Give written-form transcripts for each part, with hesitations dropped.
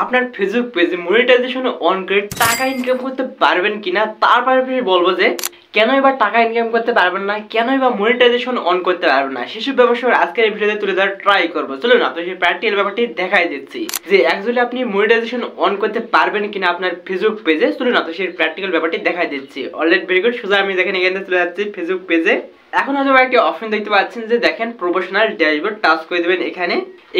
আপনার ফেসবুক পেজে monetization on করে টাকা ইনকাম করতে পারবেন কিনা তারপরে বলবো যে কেনই বা টাকা ইনকাম করতে পারবেন না, কেনই বা মনিটাইজেশন অন করতে পারবেন না, সেসব ব্যাপারে আজকের এই ভিডিওতে তুলে ধরার ট্রাই করবো। চলুন আপনার সেই প্র্যাকটিক্যাল ব্যাপারটি দেখাই দিচ্ছি যে অ্যাকচুয়ালি আপনি মনিটাইজেশন অন করতে পারবেন কিনা আপনার ফেসবুক পেজে। চলুন আপনার সেই প্র্যাকটিক্যাল ব্যাপারটি দেখাই দিচ্ছি। Already very good. সোজা আমি দেখেন এখানে চলে যাচ্ছি ফেসবুক পেজে। এখন হয়তো একটি অপশন দেখতে পাচ্ছেন যে দেখেন প্রফেশনাল ড্যাশবোর্ড, টাচ করে দেবেন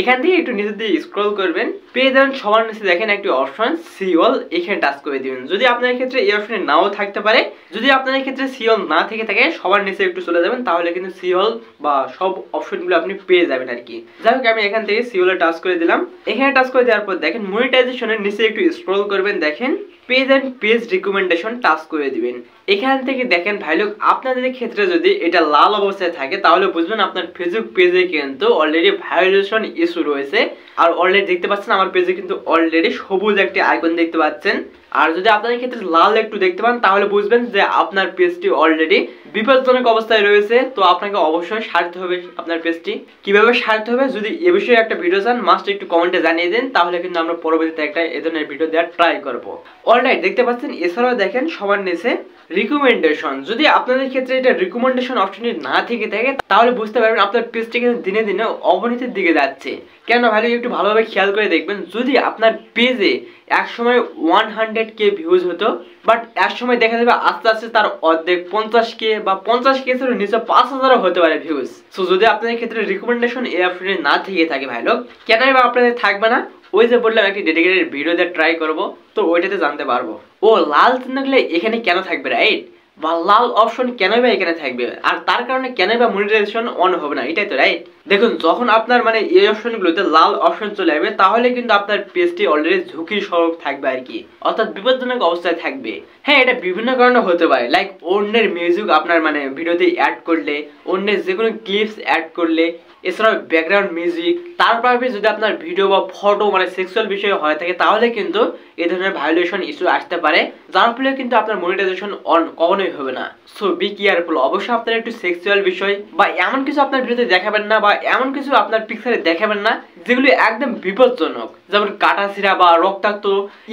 এখান থেকে একটু নিচের দিকে স্ক্রল করবেন, পেয়ে যাবেন সবার নিচে দেখেন একটি অপশন সি অল, এখানে টাচ করে দিবেন। যদি আপনার ক্ষেত্রে এই অপশনে নাও থাকতে পারে, যদি আপনার ক্ষেত্রে সি অল না থেকে থাকে সবার নিচে একটু চলে যাবেন, তাহলে কিন্তু সি অল বা সব অপশনগুলো আপনি পেয়ে যাবেন আর কি। যাই হোক আমি এখান থেকে সি অল টাচ করে দিলাম। এখানে টাচ করে দেওয়ার পর দেখেন মনিটাইজেশনের নিচে একটু স্ক্রল করবেন, দেখেন page and page recommendation touch করে দিবেন। এখান থেকে দেখেন ভাই লোক আপনাদের ক্ষেত্রে যদি এটা লাল অবস্থায় থাকে তাহলে বুঝবেন আপনার ফেসবুক পেজে কিন্তু অলরেডি ভায়োলেশন ইস্যু রয়েছে। আর অলরেডি দেখতে পাচ্ছেন আমার পেজে কিন্তু অলরেডি সবুজ একটি আইকন দেখতে পাচ্ছেন। আর যদি আপনাদের ক্ষেত্রে লাল একটু দেখতে পান তাহলে বুঝবেন যে আপনার পেজটি অলরেডি বিপজ্জনক অবস্থায় রয়েছে। তো আপনাকে অবশ্যই সারতে হবে আপনার পেজটি। কিভাবে সারতে হবে যদি এ বিষয়ে একটা ভিডিও চান মাস্ট একটু কমেন্টে জানিয়ে দেন, তাহলে কিন্তু আমরা পরবর্তীতে একটা এ ধরনের ভিডিও দেওয়ার ট্রাই করবো। অলরাইট দেখতে পাচ্ছেন। এছাড়াও দেখেন সবার নিচে রিকমেন্ডেশন, যদি আপনাদের ক্ষেত্রে এটা রিকমেন্ডেশন অপশনটি না থেকে থাকে তাহলে বুঝতে পারবেন আপনার পেজটি কিন্তু দিনে দিনে অবনতির দিকে যাচ্ছে। কেন ভালো একটু ভালোভাবে খেয়াল করে দেখবেন, যদি আপনার পেজে একসময় 100K ভিউজ হতো, বাট এক সময় দেখা যাবে আস্তে আস্তে তার অর্ধেক 50K বা 50K এর নিচে 5000ও হতে পারে ভিউজ। সো যদি আপনাদের ক্ষেত্রে রিকমেন্ডেশন এই অপশনে না থেকে থাকে ভাই লোক, কেন বা আপনাদের থাকবে না, ওই যে বললাম একটি ডেডিকেটেড ভিডিও দিয়ে ট্রাই করব, তো ওইটাতে জানতে পারবো ও লাল চিহ্নগুলো এখানে কেন থাকবে, রাইট? বা লাল অপশন কেন বা এখানে থাকবে, আর তার কারণে কেন বা মনিটাইজেশন অন হবে না, এটাই তো, রাইট? দেখুন যখন আপনার মানে এই অপশনগুলোতে লাল অপশন চলে আসবে তাহলে কিন্তু আপনার পেজটি অলরেডি ঝুঁকির স্বরূপ থাকবে আর কি, অর্থাৎ বিপজ্জনক অবস্থায় থাকবে। হ্যাঁ, এটা বিভিন্ন কারণে হতে পারে, লাইক অন্যের মিউজিক আপনার মানে ভিডিওতে অ্যাড করলে, অন্যের যে কোনো ক্লিপস অ্যাড করলে, এছাড়াও ব্যাকগ্রাউন্ড মিউজিক, তারপরে যদি আপনার ভিডিও বা ফটো মানে সেক্সুয়াল বিষয়ে হয়ে থাকে তাহলে কিন্তু এই ধরনের ভায়োলেশন ইস্যু আসতে পারে, যার ফলে কিন্তু আপনার মনিটাইজেশন অন কখনোই হবে না। So be careful. অবশ্যই আপনার একটু সেক্সুয়াল বিষয় বা এমন কিছু আপনার ভিডিওতে দেখাবেন না, বা এমন কিছু আপনার পিকচারে দেখাবেন না যেগুলো একদম বিপজ্জনক, যেমন কাটাছিড়া বা রক্তাক্ত,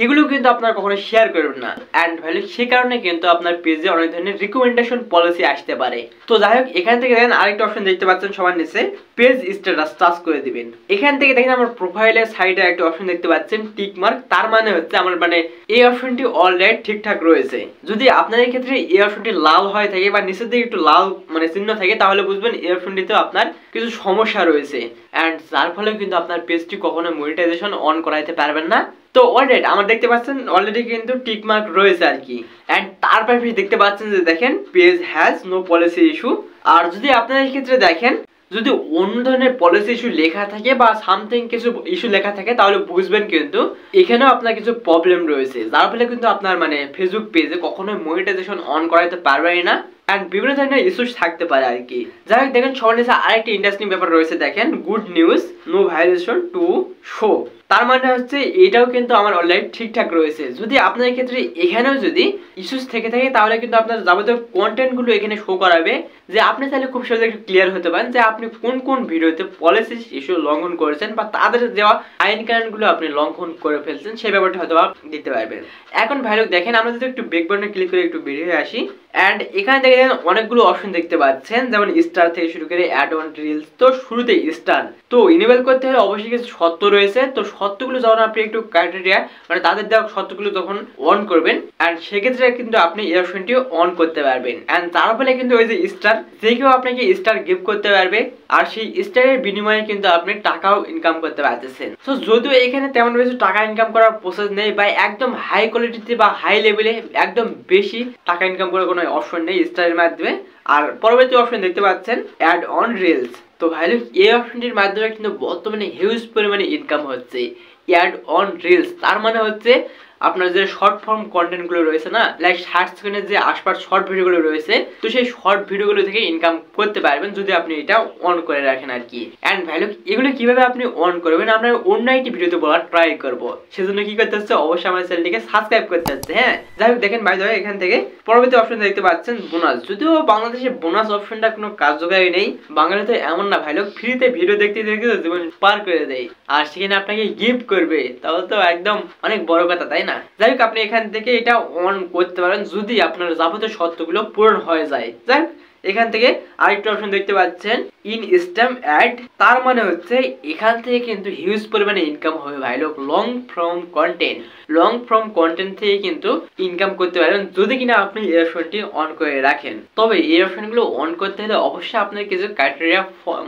এগুলো কিন্তু আপনার কখনো শেয়ার করবেন না। অ্যান্ড ভ্যালু সে কারণে কিন্তু আপনার পেজে অনেক ধরনের রিকমেন্ডেশন পলিসি আসতে পারে। তো যাই হোক এখান থেকে দেখেন আরেকটা অপশন দেখতে পাচ্ছেন সবার নিচে, পেজ স্ট্যাটাস টাচ করে দিবেন। এখান থেকে দেখেন আমার প্রোফাইলের সাইডে একটা অপশন দেখতে পাচ্ছেন টিক মার্ক, তার মানে হচ্ছে আমার মানে এই অপশনটি অলরেডি ঠিকঠাক রয়েছে। যদি আপনাদের ক্ষেত্রে এই অপশনটি লাল হয়ে থাকে বা নিচের দিকে একটু লাল মানে চিহ্ন থাকে তাহলে বুঝবেন এই অপশনটিতে আপনার কিছু সমস্যা রয়েছে, এন্ড যার ফলে কিন্তু আপনার পেজটি কখনো মনিটাইজেশন অন করাইতে পারবেন না। তো অলরেডি আমার দেখতে পাচ্ছেন অলরেডি কিন্তু টিক মার্ক রয়েছে আর কি। এন্ড তারপর দেখতে পাচ্ছেন যে দেখেন page has no policy issue. আর যদি আপনাদের ক্ষেত্রে দেখেন যদি অন্য ধরনের পলিসি ইস্যু লেখা থাকে বা সামথিং কিছু ইস্যু লেখা থাকে তাহলে বুঝবেন কিন্তু এখানেও আপনার কিছু প্রবলেম রয়েছে, যার ফলে কিন্তু আপনার মানে ফেসবুক পেজে কখনোই মনিটাইজেশন অন করাইতে পারবেন না, এন্ড বিভিন্ন ধরনের ইস্যুস থাকতে পারে আর কি। যাই হোক দেখেন সবার নিচে আরেকটি ইন্টারেস্টিং ব্যাপার রয়েছে, দেখেন good news no violation to show, তার মানে হচ্ছে এটাও কিন্তু আমার অলরেডি ঠিকঠাক রয়েছে। যদি আপনাদের ক্ষেত্রে এখানেও যদি ইস্যুস থেকে থাকে তাহলে কিন্তু আপনার যাবতীয় কন্টেন্ট গুলো এখানে শো করাবে, যে আপনি তাহলে খুব সহজে একটু ক্লিয়ার হতে পারেন যে আপনি কোন কোন ভিডিওতে পলিসি ইস্যু লঙ্ঘন করেছেন বা তাদের দেওয়া আইন কানুনগুলো আপনি লঙ্ঘন করে ফেলছেন, সেই ব্যাপারটা হয়তো দিতে পারবেন। এখন ভাই লোক দেখেন আমরা যদি একটু ব্যাক বাটনে ক্লিক করে একটু বেরিয়ে আসি, এন্ড এখানে দেখেন অনেকগুলো অপশন দেখতে পাচ্ছেন, যেমন স্টার থেকে শুরু করে অ্যাড অন রিলস। তো শুরুতে স্টার তো ইনেবল করতে হলে অবশ্যই কিছু শর্ত রয়েছে। তো শর্তগুলো যখন আপনি একটু ক্রাইটেরিয়া মানে তাদের দেওয়া শর্তগুলো যখন অন করবেন, এন্ড সেক্ষেত্রে কিন্তু আপনি এই অপশনটি অন করতে পারবেন। এন্ড তার ফলে কিন্তু ওই যে স্টার, যে কেউ আপনাকে স্টার গিফট করতে পারবে, আর সেই স্টারের বিনিময়ে কিন্তু আপনি টাকাও ইনকাম করতে পারতেছেন। তো যদিও এখানে তেমন বেশি টাকা ইনকাম করার প্রসেস নেই, বা একদম হাই কোয়ালিটিতে বা হাই লেভেলে একদম বেশি টাকা ইনকাম করার কোনো অপশন নেই স্টারের মাধ্যমে। আর পরবর্তী অপশন দেখতে পাচ্ছেন অ্যাড অন রিলস। তো ভাই এই অপশনটির মাধ্যমে কিন্তু বর্তমানে হিউজ পরিমাণে ইনকাম হচ্ছে। অ্যাড অন রিলস তার মানে হচ্ছে আপনার যে শর্ট ফর্ম কন্টেন্ট গুলো রয়েছে না, লাইক 60 সেকেন্ডের যে আশপাশ শর্ট ভিডিও গুলো রয়েছে, তো সেই শর্ট ভিডিও গুলো থেকে ইনকাম করতে পারবেন যদি আপনি এটা অন করে রাখেন আর কি। এন্ড ভ্যালু এগুলো কিভাবে আপনি অন করবেন আমরা অন্য একটি ভিডিওতে বলার ট্রাই করব। সেজন্য কি করতে হচ্ছে, অবশ্যই আমার চ্যানেলটিকে সাবস্ক্রাইব করতে হচ্ছে। হ্যাঁ, যাই হোক দেখেন ভাই ধরে এখান থেকে পরবর্তী অপশন দেখতে পাচ্ছেন বোনাস। যদিও বাংলাদেশে বোনাস অপশনটা কোনো কার্যকারী নেই, বাংলাদেশে এমন না ভাই লোক ফ্রিতে ভিডিও দেখতে দেখতে জীবন পার করে দেয়, আর সেখানে আপনাকে গিফট করবে, তাহলে তো একদম অনেক বড় কথা, তাই না? যাই হোক আপনি এখান থেকে এটা অন করতে পারেন যদি আপনার যাবতীয় শর্তগুলো পূরণ হয়ে যায়। যাই হোক এখান থেকে আরেকটা অপশন দেখতে পাচ্ছেন ইনস্ট্যান্ট অ্যাড। তার মানে হচ্ছে এখান থেকে কিন্তু হিউজ পরিমাণে ইনকাম হবে ভাই লোক। লং ফর্ম কন্টেন্ট থেকে কিন্তু ইনকাম করতে পারবেন যদি কিনা আপনি এই অপশনটি অন করে রাখেন। তবে এই অপশনগুলো অন করতে হলে অবশ্যই আপনার কিছু ক্রাইটেরিয়া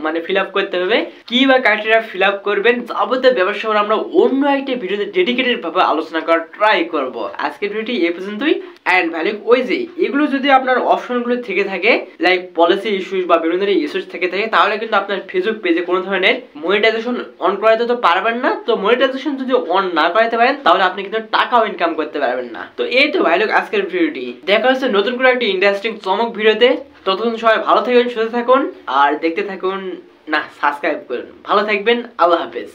মানে ফিল আপ করতে হবে। কি বা ক্রাইটেরিয়া ফিল আপ করবেন যাবতীয় ব্যবসা আমরা অন্য একটা ভিডিওতে ডেডিকেটেড ভাবে আলোচনা করার ট্রাই করব। আজকের ভিডিওটি এই পর্যন্তই। এন্ড ভ্যালু ওই যে এগুলো যদি আপনার অপশনগুলো থেকে থাকে, লাইক পলিসি ইস্যুস বা বিভিন্ন ধরনের ইস্যুস থেকে থাকে, তাহলে কিন্তু আপনার ফেসবুক পেজে কোনো ধরনের মনিটাইজেশন অন করাতে তো পারবেন না। তো মনিটাইজেশন যদি অন না করাতে পারেন তাহলে আপনি কিন্তু টাকাও ইনকাম করতে পারবেন না। তো এই তো ভাই লোক আজকের ভিডিওটি। দেখা হচ্ছে নতুন করে একটা ইন্টারেস্টিং চমক ভিডিওতে। ততক্ষণ সবাই ভালো থাকুন, সুস্থ থাকুন, আর দেখতে থাকুন, না সাবস্ক্রাইব করুন। ভালো থাকবেন, আল্লাহ হাফেজ।